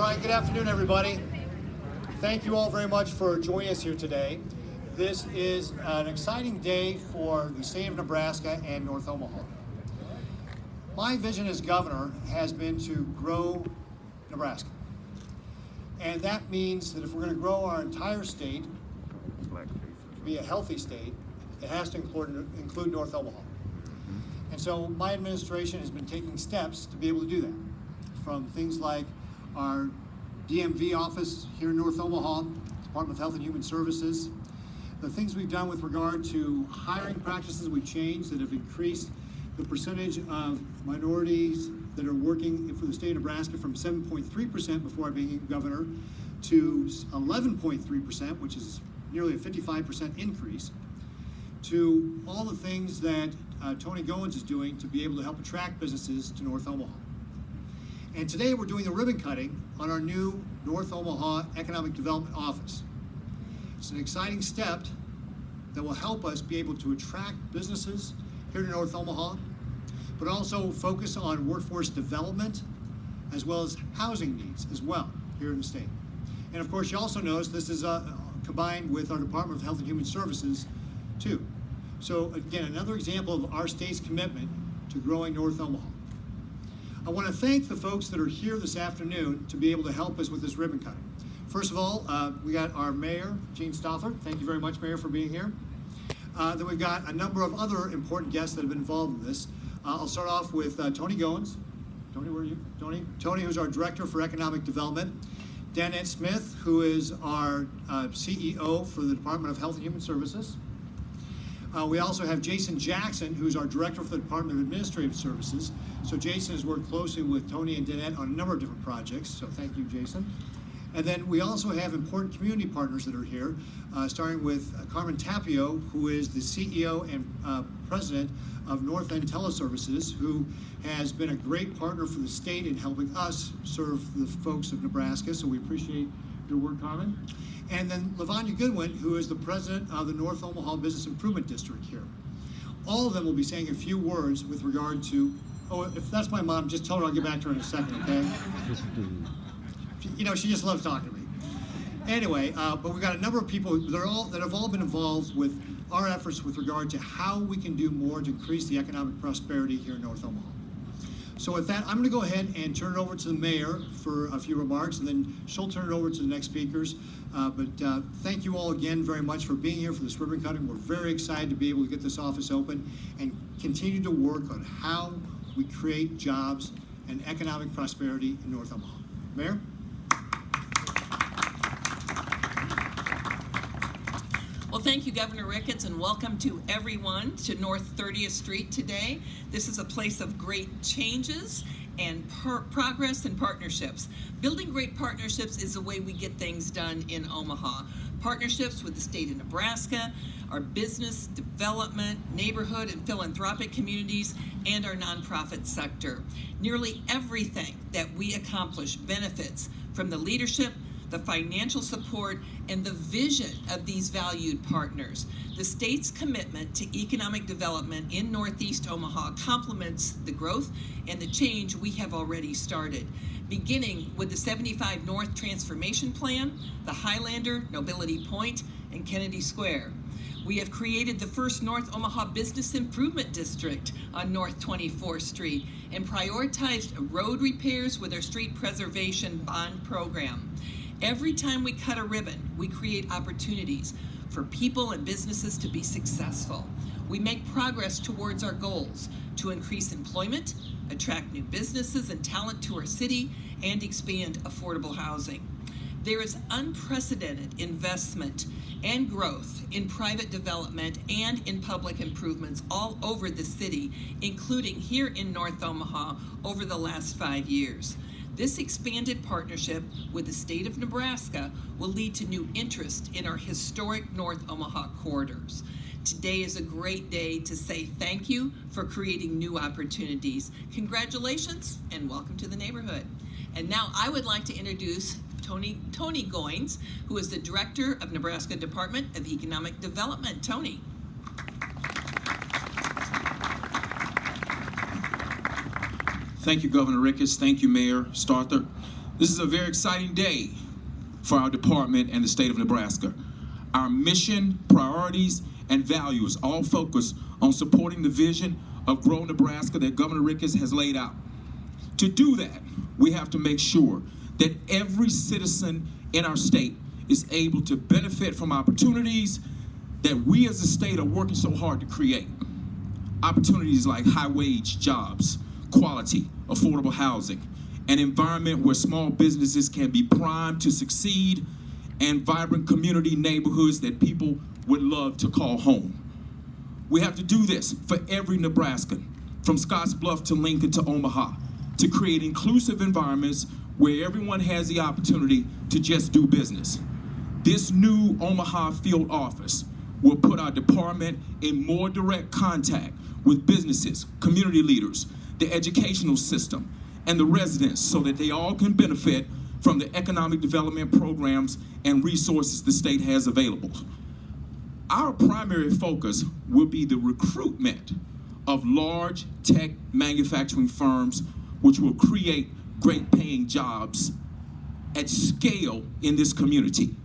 right, good afternoon, everybody. Thank you all very much for joining us here today. This is an exciting day for the state of Nebraska and North Omaha. My vision as governor has been to grow Nebraska. And that means that if we're going to grow our entire state, to be a healthy state, it has to include North Omaha. And so my administration has been taking steps to be able to do that. From things like our DMV office here in North Omaha, Department of Health and Human Services, the things we've done with regard to hiring practices we've changed that have increased the percentage of minorities that are working for the state of Nebraska from 7.3% before I became governor to 11.3%, which is nearly a 55% increase, to all the things that Tony Goins is doing to be able to help attract businesses to North Omaha. And today we're doing the ribbon cutting on our new North Omaha Economic Development Office. It's an exciting step that will help us be able to attract businesses here to North Omaha, but also focus on workforce development as well as housing needs as well here in the state. And of course, you also notice this is combined with our Department of Health and Human Services too. So again, another example of our state's commitment to growing North Omaha. I want to thank the folks that are here this afternoon to be able to help us with this ribbon cutting. First of all, we got our mayor, Gene Stothert. Thank you very much, Mayor, for being here. Then we've got a number of other important guests that have been involved in this. I'll start off with Tony Goins. Tony, where are you? Tony? Tony, who's our Director for Economic Development. Dannette Smith, who is our CEO for the Department of Health and Human Services. We also have Jason Jackson, who's our Director for the Department of Administrative Services. So Jason has worked closely with Tony and Dannette on a number of different projects, so thank you, Jason. And then we also have important community partners that are here, starting with Carmen Tapio, who is the CEO and President of North End Teleservices, who has been a great partner for the state in helping us serve the folks of Nebraska, so we appreciate your work, Carmen. And then LaVonya Goodwin, who is the president of the North Omaha Business Improvement District here. All of them will be saying a few words with regard to, oh, if that's my mom, just tell her I'll get back to her in a second, okay? You know, she just loves talking to me. Anyway, but we've got a number of people that have all been involved with our efforts with regard to how we can do more to increase the economic prosperity here in North Omaha. So with that, I'm going to go ahead and turn it over to the mayor for a few remarks, and then she'll turn it over to the next speakers. But thank you all again very much for being here for this ribbon cutting. We're very excited to be able to get this office open and continue to work on how we create jobs and economic prosperity in North Omaha. Mayor? Well, thank you, Governor Ricketts, and welcome to everyone to North 30th Street today. This is a place of great changes and progress and partnerships. Building great partnerships is the way we get things done in Omaha. Partnerships with the state of Nebraska, our business, development, neighborhood, and philanthropic communities, and our nonprofit sector. Nearly everything that we accomplish benefits from the leadership, the financial support, and the vision of these valued partners. The state's commitment to economic development in Northeast Omaha complements the growth and the change we have already started, beginning with the 75 North Transformation Plan, the Highlander, Nobility Point, and Kennedy Square. We have created the first North Omaha Business Improvement District on North 24th Street and prioritized road repairs with our street preservation bond program. Every time we cut a ribbon, we create opportunities for people and businesses to be successful. We make progress towards our goals to increase employment, attract new businesses and talent to our city, and expand affordable housing. There is unprecedented investment and growth in private development and in public improvements all over the city, including here in North Omaha over the last 5 years. This expanded partnership with the state of Nebraska will lead to new interest in our historic North Omaha corridors. Today is a great day to say thank you for creating new opportunities. Congratulations and welcome to the neighborhood. And now I would like to introduce Tony Goins, who is the Director of Nebraska Department of Economic Development. Tony. Thank you, Governor Ricketts. Thank you, Mayor Stothert. This is a very exciting day for our department and the state of Nebraska. Our mission, priorities, and values all focus on supporting the vision of Grow Nebraska that Governor Ricketts has laid out. To do that, we have to make sure that every citizen in our state is able to benefit from opportunities that we as a state are working so hard to create. Opportunities like high-wage jobs, quality, affordable housing, an environment where small businesses can be primed to succeed, and vibrant community neighborhoods that people would love to call home. We have to do this for every Nebraskan, from Scottsbluff to Lincoln to Omaha, to create inclusive environments where everyone has the opportunity to just do business. This new Omaha field office will put our department in more direct contact with businesses, community leaders, the educational system, and the residents so that they all can benefit from the economic development programs and resources the state has available. Our primary focus will be the recruitment of large tech manufacturing firms which will create great paying jobs at scale in this community.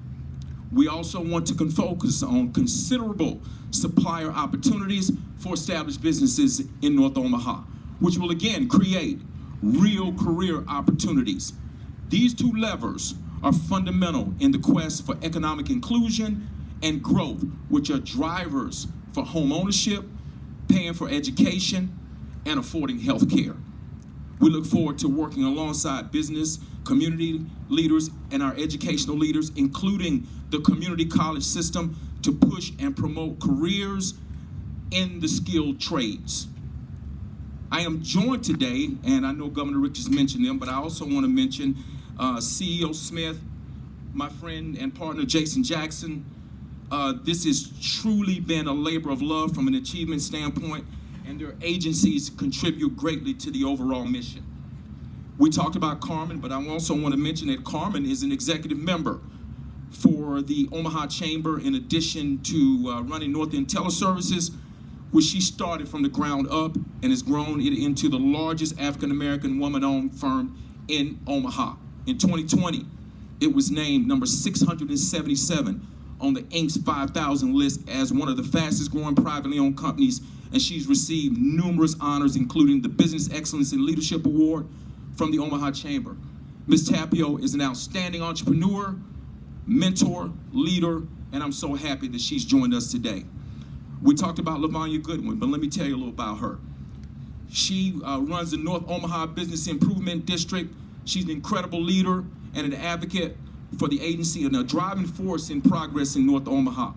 We also want to focus on considerable supplier opportunities for established businesses in North Omaha, which will again create real career opportunities. These two levers are fundamental in the quest for economic inclusion and growth, which are drivers for home ownership, paying for education, and affording health care. We look forward to working alongside business, community leaders, and our educational leaders, including the community college system, to push and promote careers in the skilled trades. I am joined today, and I know Governor Ricketts mentioned them, but I also want to mention CEO Smith, my friend and partner Jason Jackson. This has truly been a labor of love from an achievement standpoint, and their agencies contribute greatly to the overall mission. We talked about Carmen, but I also want to mention that Carmen is an executive member for the Omaha Chamber, in addition to running North End Teleservices, which she started from the ground up and has grown it into the largest African-American woman-owned firm in Omaha. In 2020, it was named number 677 on the Inc.'s 5,000 list as one of the fastest growing privately owned companies, and she's received numerous honors, including the Business Excellence in Leadership Award from the Omaha Chamber. Ms. Tapio is an outstanding entrepreneur, mentor, leader, and I'm so happy that she's joined us today. We talked about LaVonya Goodwin, but let me tell you a little about her. She runs the North Omaha Business Improvement District. She's an incredible leader and an advocate for the agency and a driving force in progress in North Omaha.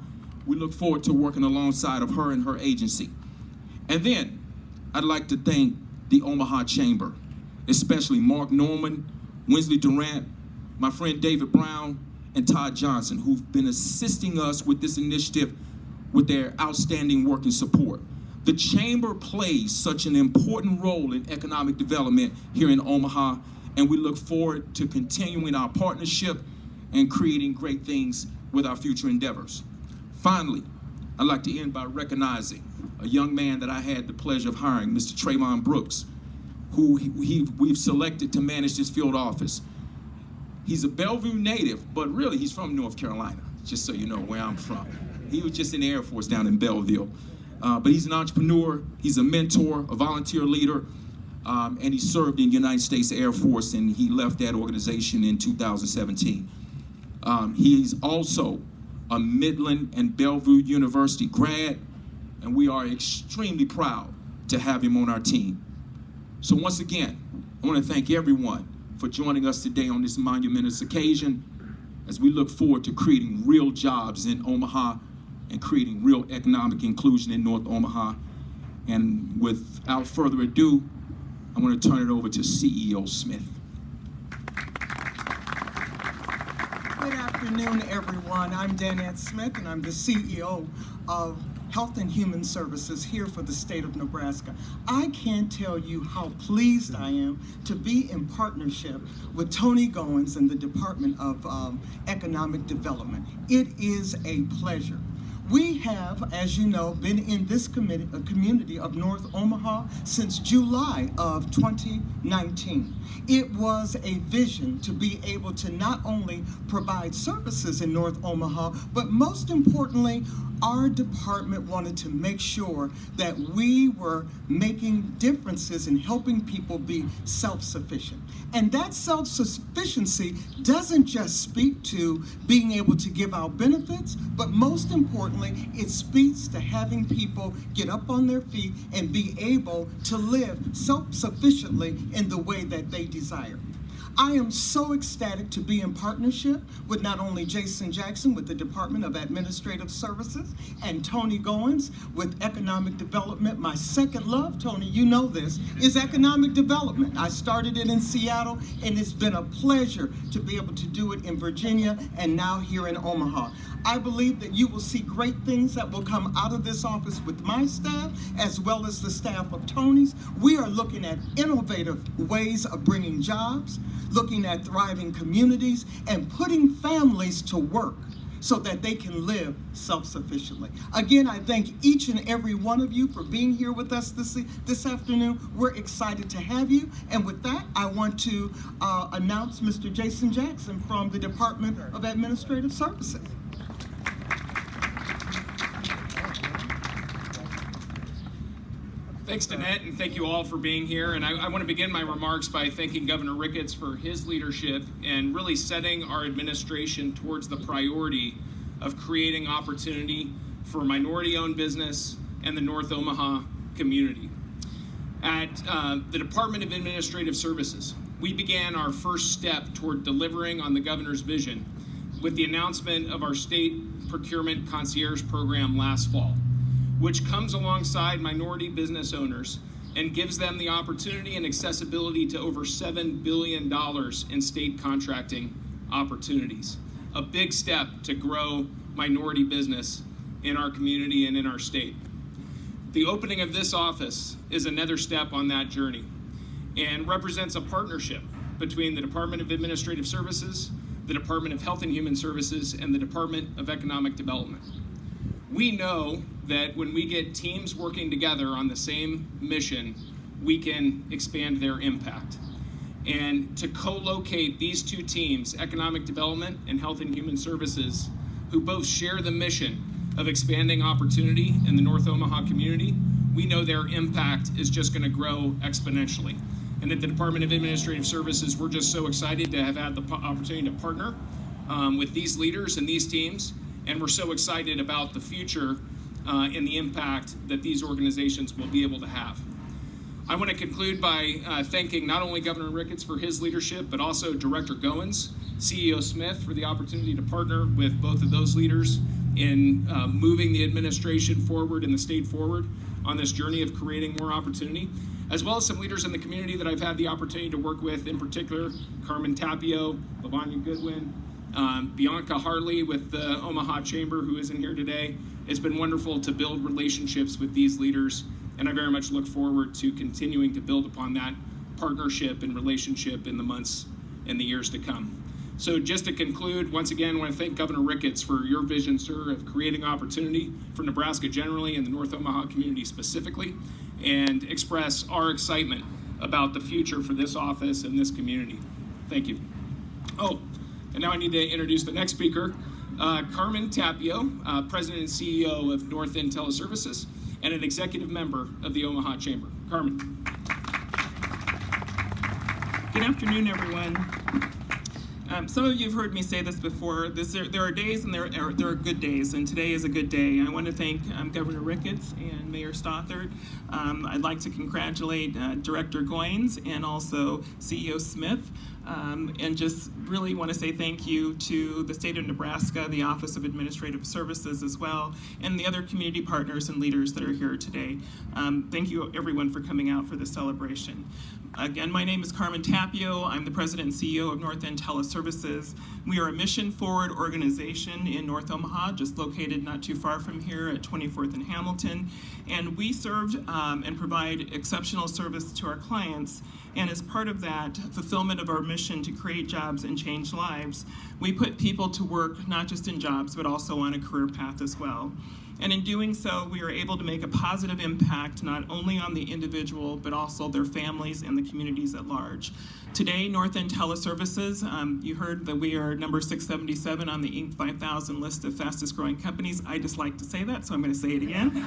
We look forward to working alongside of her and her agency. And then I'd like to thank the Omaha Chamber, especially Mark Norman, Winsley Durant, my friend David Brown, and Todd Johnson, who've been assisting us with this initiative with their outstanding work and support. The Chamber plays such an important role in economic development here in Omaha, and we look forward to continuing our partnership and creating great things with our future endeavors. Finally, I'd like to end by recognizing a young man that I had the pleasure of hiring, Mr. Trevon Brooks, who we've selected to manage this field office. He's a Bellevue native, but really he's from North Carolina, just so you know where I'm from. He was just in the Air Force down in Belleville. But he's an entrepreneur, he's a mentor, a volunteer leader, and he served in the United States Air Force, and he left that organization in 2017. He's also a Midland and Bellevue University grad, and we are extremely proud to have him on our team. So once again, I want to thank everyone for joining us today on this monumentous occasion as we look forward to creating real jobs in Omaha and creating real economic inclusion in North Omaha. And without further ado, I want to turn it over to CEO Smith. Good afternoon, everyone. I'm Dannette Smith, and I'm the CEO of Health and Human Services here for the state of Nebraska. I can't tell you how pleased I am to be in partnership with Tony Goins and the Department of Economic Development. It is a pleasure. We have, as you know, been in this community of North Omaha since July of 2019. It was a vision to be able to not only provide services in North Omaha, but most importantly, our department wanted to make sure that we were making differences in helping people be self-sufficient. And that self-sufficiency doesn't just speak to being able to give out benefits, but most importantly, it speaks to having people get up on their feet and be able to live self-sufficiently in the way that they desire. I am so ecstatic to be in partnership with not only Jason Jackson with the Department of Administrative Services and Tony Goins with Economic Development. My second love, Tony, you know this, is economic development. I started it in Seattle, and it's been a pleasure to be able to do it in Virginia and now here in Omaha. I believe that you will see great things that will come out of this office with my staff as well as the staff of Tony's. We are looking at innovative ways of bringing jobs, looking at thriving communities, and putting families to work so that they can live self-sufficiently. Again, I thank each and every one of you for being here with us this afternoon. We're excited to have you. And with that, I want to announce Mr. Jason Jackson from the Department of Administrative Services. Thanks, Dannette, and thank you all for being here. And I want to begin my remarks by thanking Governor Ricketts for his leadership and really setting our administration towards the priority of creating opportunity for minority-owned business and the North Omaha community. At the Department of Administrative Services, we began our first step toward delivering on the governor's vision with the announcement of our state procurement concierge program last fall, which comes alongside minority business owners and gives them the opportunity and accessibility to over $7 billion in state contracting opportunities. A big step to grow minority business in our community and in our state. The opening of this office is another step on that journey and represents a partnership between the Department of Administrative Services, the Department of Health and Human Services, and the Department of Economic Development. We know that when we get teams working together on the same mission, we can expand their impact. And to co-locate these two teams, Economic Development and Health and Human Services, who both share the mission of expanding opportunity in the North Omaha community, we know their impact is just going to grow exponentially. And at the Department of Administrative Services, we're just so excited to have had the opportunity to partner with these leaders and these teams. And we're so excited about the future and the impact that these organizations will be able to have. I want to conclude by thanking not only Governor Ricketts for his leadership, but also Director Goins, CEO Smith for the opportunity to partner with both of those leaders in moving the administration forward and the state forward on this journey of creating more opportunity, as well as some leaders in the community that I've had the opportunity to work with, in particular, Carmen Tapio, LaVonya Goodwin, Bianca Harley with the Omaha Chamber, who isn't here today. It's been wonderful to build relationships with these leaders, and I very much look forward to continuing to build upon that partnership and relationship in the months and the years to come. So just to conclude, once again, I want to thank Governor Ricketts for your vision, sir, of creating opportunity for Nebraska generally and the North Omaha community specifically, and express our excitement about the future for this office and this community. Thank you. Oh, and now I need to introduce the next speaker, Carmen Tapio, President and CEO of North End Teleservices, and an executive member of the Omaha Chamber. Carmen. Good afternoon, everyone. Some of you have heard me say this before. There are days and there are good days, and today is a good day. I want to thank Governor Ricketts and Mayor Stothert. I'd like to congratulate Director Goins and also CEO Smith. And just really want to say thank you to the state of Nebraska, the Office of Administrative Services as well, and the other community partners and leaders that are here today. Thank you everyone for coming out for this celebration. Again, my name is Carmen Tapio. I'm the President and CEO of North End Teleservices. We are a mission-forward organization in North Omaha, just located not too far from here at 24th and Hamilton. And we serve and provide exceptional service to our clients And as part of that fulfillment of our mission to create jobs and change lives, we put people to work not just in jobs, but also on a career path as well. And in doing so, we are able to make a positive impact not only on the individual, but also their families and the communities at large. Today, North End Teleservices, you heard that we are number 677 on the Inc. 5000 list of fastest growing companies. I just like to say that, so I'm going to say it again.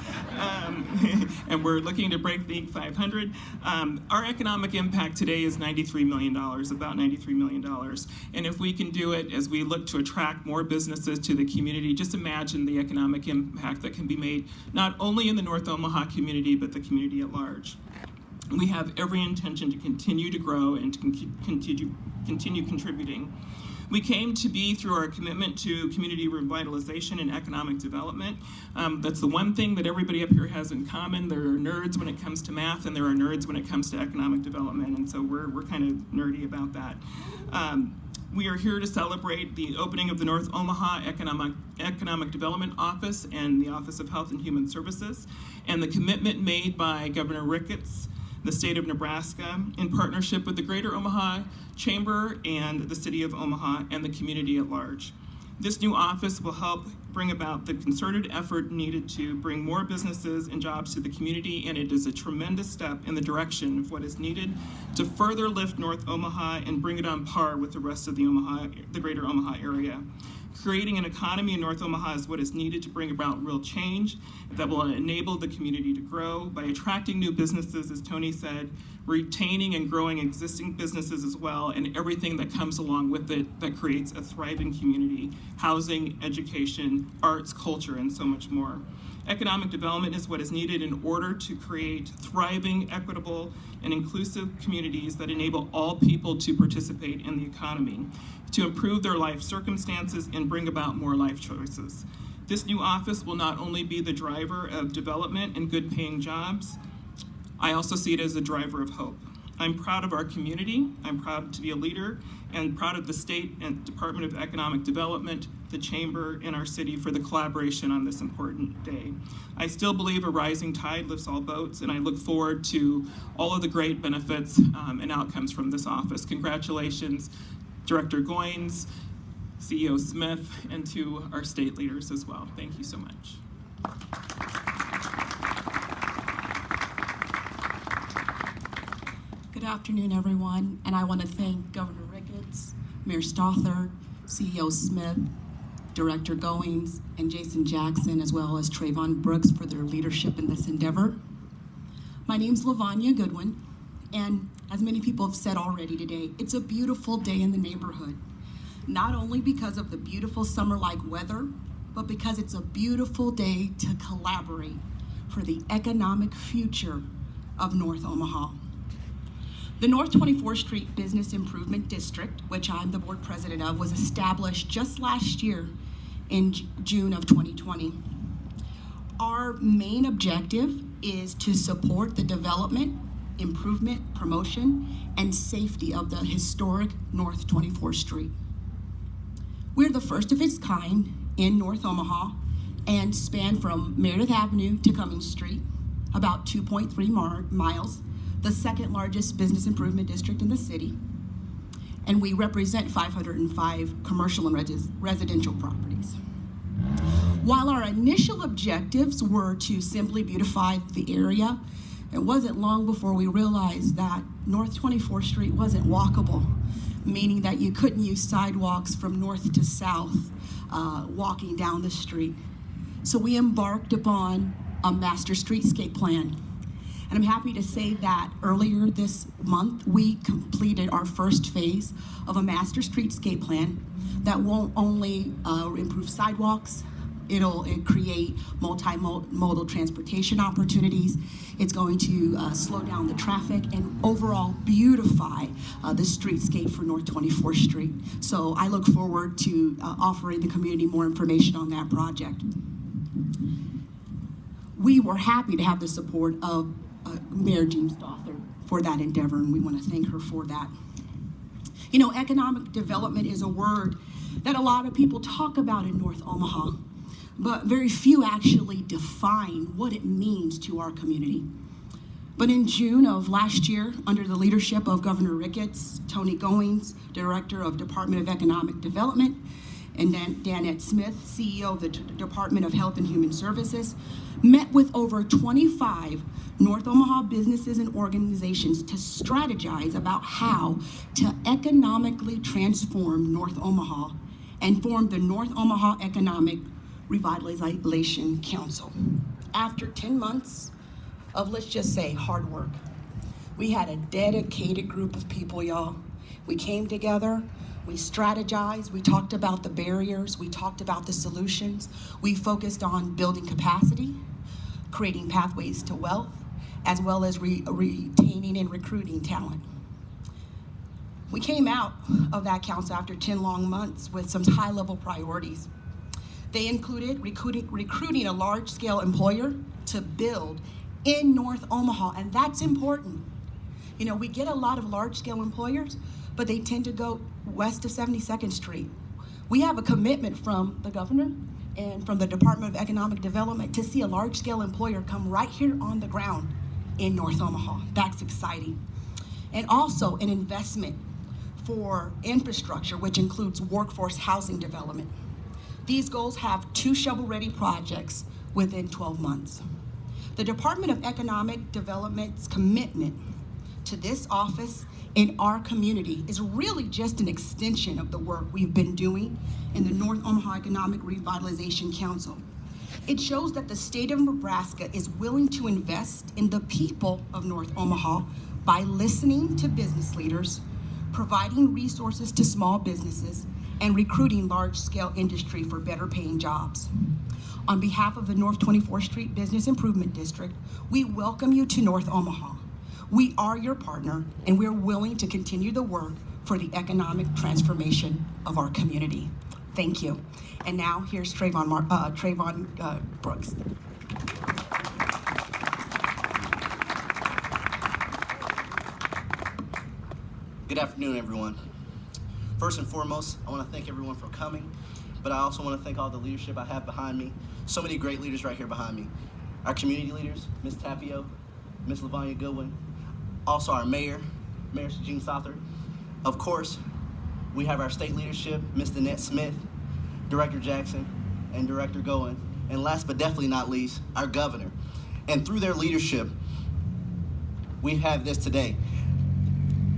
And we're looking to break the Inc. 500. Our economic impact today is $93 million, about $93 million. And if we can do it as we look to attract more businesses to the community, just imagine the economic impact that can be made not only in the North Omaha community, but the community at large. We have every intention to continue to grow and to continue contributing. We came to be through our commitment to community revitalization and economic development. That's the one thing that everybody up here has in common. There are nerds when it comes to math, and there are nerds when it comes to economic development, and so we're kind of nerdy about that. We are here to celebrate the opening of the North Omaha Economic Development Office and the Office of Health and Human Services, and the commitment made by Governor Ricketts, the state of Nebraska, in partnership with the Greater Omaha Chamber and the City of Omaha and the community at large. This new office will help bring about the concerted effort needed to bring more businesses and jobs to the community, and it is a tremendous step in the direction of what is needed to further lift North Omaha and bring it on par with the rest of the Greater Omaha area. Creating an economy in North Omaha is what is needed to bring about real change that will enable the community to grow by attracting new businesses, as Tony said, retaining and growing existing businesses as well, and everything that comes along with it that creates a thriving community, housing, education, arts, culture, and so much more. Economic development is what is needed in order to create thriving, equitable, and inclusive communities that enable all people to participate in the economy, to improve their life circumstances and bring about more life choices. This new office will not only be the driver of development and good paying jobs, I also see it as a driver of hope. I'm proud of our community, I'm proud to be a leader, and proud of the state and Department of Economic Development, the Chamber, and our city for the collaboration on this important day. I still believe a rising tide lifts all boats, and I look forward to all of the great benefits and outcomes from this office. Congratulations, Director Goins, CEO Smith, and to our state leaders as well. Thank you so much. Good afternoon, everyone, and I want to thank Governor Ricketts, Mayor Stothert, CEO Smith, Director Goins, and Jason Jackson, as well as Trevon Brooks for their leadership in this endeavor. My name's LaVonya Goodwin, and as many people have said already today, it's a beautiful day in the neighborhood, not only because of the beautiful summer-like weather, but because it's a beautiful day to collaborate for the economic future of North Omaha. The North 24th Street Business Improvement District, which I'm the board president of, was established just last year in June of 2020. Our main objective is to support the development, improvement, promotion, and safety of the historic North 24th Street. We're the first of its kind in North Omaha and span from Meredith Avenue to Cummings Street, about 2.3 miles, the second largest business improvement district in the city, and we represent 505 commercial and residential properties. While our initial objectives were to simply beautify the area, it wasn't long before we realized that North 24th Street wasn't walkable, meaning that you couldn't use sidewalks from north to south walking down the street. So we embarked upon a master streetscape plan. And I'm happy to say that earlier this month, we completed our first phase of a master streetscape plan that won't only improve sidewalks, it'll create multimodal transportation opportunities. It's going to slow down the traffic and overall beautify the streetscape for North 24th Street. So I look forward to offering the community more information on that project. We were happy to have the support of Mayor Jean Stothert for that endeavor, and we want to thank her for that. You know, economic development is a word that a lot of people talk about in North Omaha, but very few actually define what it means to our community. But in June of last year, under the leadership of Governor Ricketts, Tony Goins, Director of Department of Economic Development, and Dannette Smith, CEO of the Department of Health and Human Services, met with over 25 North Omaha businesses and organizations to strategize about how to economically transform North Omaha and formed the North Omaha Economic Revitalization Council. After 10 months of, let's just say, hard work, we had a dedicated group of people, y'all. We came together, we strategized, we talked about the barriers, we talked about the solutions, we focused on building capacity, creating pathways to wealth, as well as retaining and recruiting talent. We came out of that council after 10 long months with some high-level priorities. They included recruiting a large-scale employer to build in North Omaha, and that's important. You know, we get a lot of large-scale employers, but they tend to go west of 72nd Street. We have a commitment from the governor and from the Department of Economic Development to see a large-scale employer come right here on the ground in North Omaha. That's exciting. And also an investment for infrastructure, which includes workforce housing development. These goals have 2 shovel-ready projects within 12 months. The Department of Economic Development's commitment to this office in our community is really just an extension of the work we've been doing in the North Omaha Economic Revitalization Council. It shows that the state of Nebraska is willing to invest in the people of North Omaha by listening to business leaders, providing resources to small businesses, and recruiting large-scale industry for better paying jobs. On behalf of the North 24th Street Business Improvement District, we welcome you to North Omaha. We are your partner, and we're willing to continue the work for the economic transformation of our community. Thank you. And now here's Trevon Brooks. Good afternoon, everyone. First and foremost, I want to thank everyone for coming, but I also want to thank all the leadership I have behind me. So many great leaders right here behind me. Our community leaders, Ms. Tapio, Ms. LaVonya Goodwin, also our Mayor Gene Stothert. Of course, we have our state leadership, Ms. Dannette Smith, Director Jackson, and Director Goins, and last but definitely not least, our governor. And through their leadership, we have this today.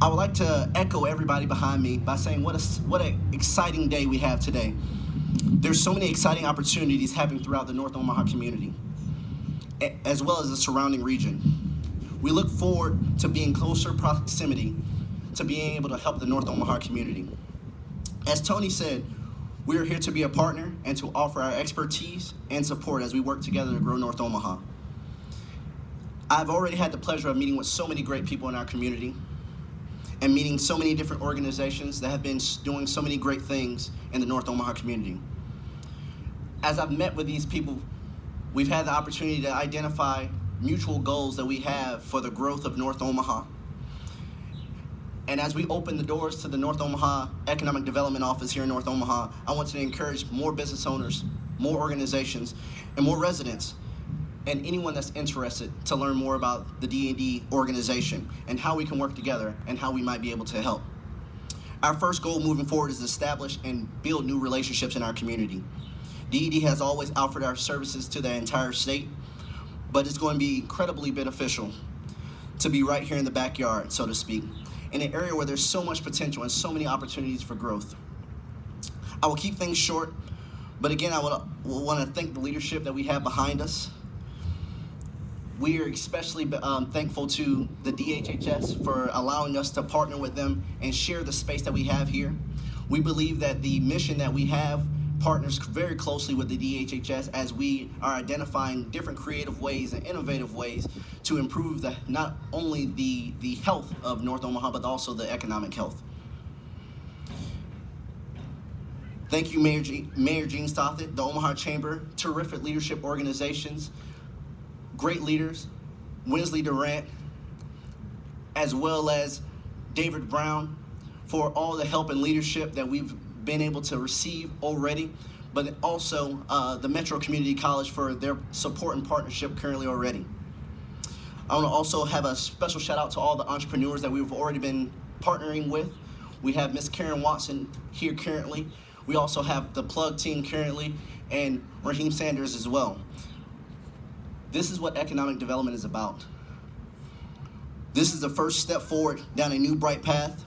I would like to echo everybody behind me by saying what an exciting day we have today. There's so many exciting opportunities happening throughout the North Omaha community, as well as the surrounding region. We look forward to being closer proximity to being able to help the North Omaha community. As Tony said, we are here to be a partner and to offer our expertise and support as we work together to grow North Omaha. I've already had the pleasure of meeting with so many great people in our community and meeting so many different organizations that have been doing so many great things in the North Omaha community. As I've met with these people, we've had the opportunity to identify mutual goals that we have for the growth of North Omaha. And as we open the doors to the North Omaha Economic Development Office here in North Omaha, I want to encourage more business owners, more organizations, and more residents, and anyone that's interested to learn more about the D&D organization and how we can work together and how we might be able to help. Our first goal moving forward is to establish and build new relationships in our community. DED has always offered our services to the entire state, but it's going to be incredibly beneficial to be right here in the backyard, so to speak, in an area where there's so much potential and so many opportunities for growth. I will keep things short, but again, I want to thank the leadership that we have behind us. We are especially thankful to the DHHS for allowing us to partner with them and share the space that we have here. We believe that the mission that we have partners very closely with the DHHS as we are identifying different creative ways and innovative ways to improve not only the health of North Omaha, but also the economic health. Thank you, Mayor Gene Stothert, the Omaha Chamber, terrific leadership organizations, great leaders, Winsley Durant, as well as David Brown, for all the help and leadership that we've been able to receive already, but also the Metro Community College for their support and partnership currently already. I want to also have a special shout out to all the entrepreneurs that we've already been partnering with. We have Miss Karen Watson here currently. We also have the Plug team currently, and Raheem Sanders as well. This is what economic development is about. This is the first step forward down a new bright path,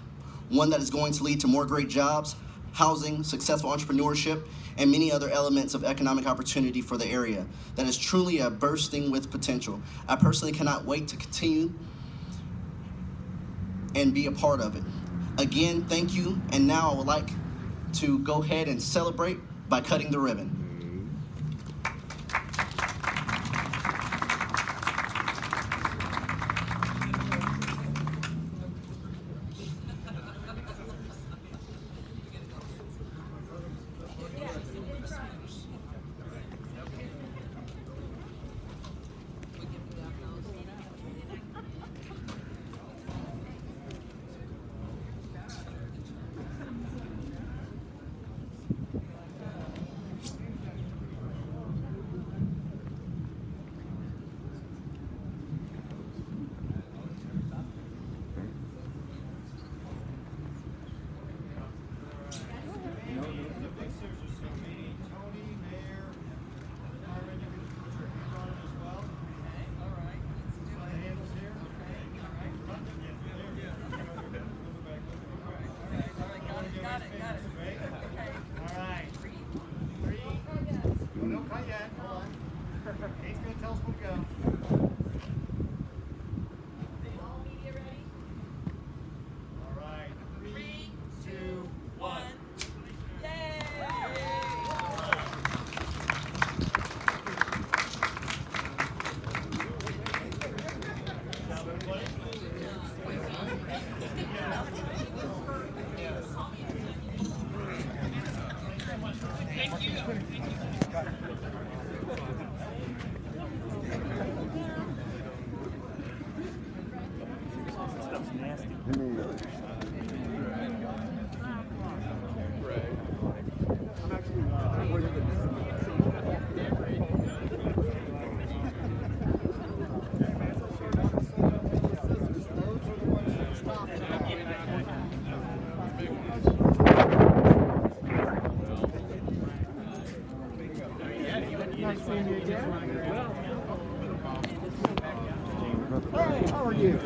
one that is going to lead to more great jobs, housing, successful entrepreneurship, and many other elements of economic opportunity for the area. That is truly a bursting with potential. I personally cannot wait to continue and be a part of it. Again, thank you, and now I would like to go ahead and celebrate by cutting the ribbon. Hey, how are you?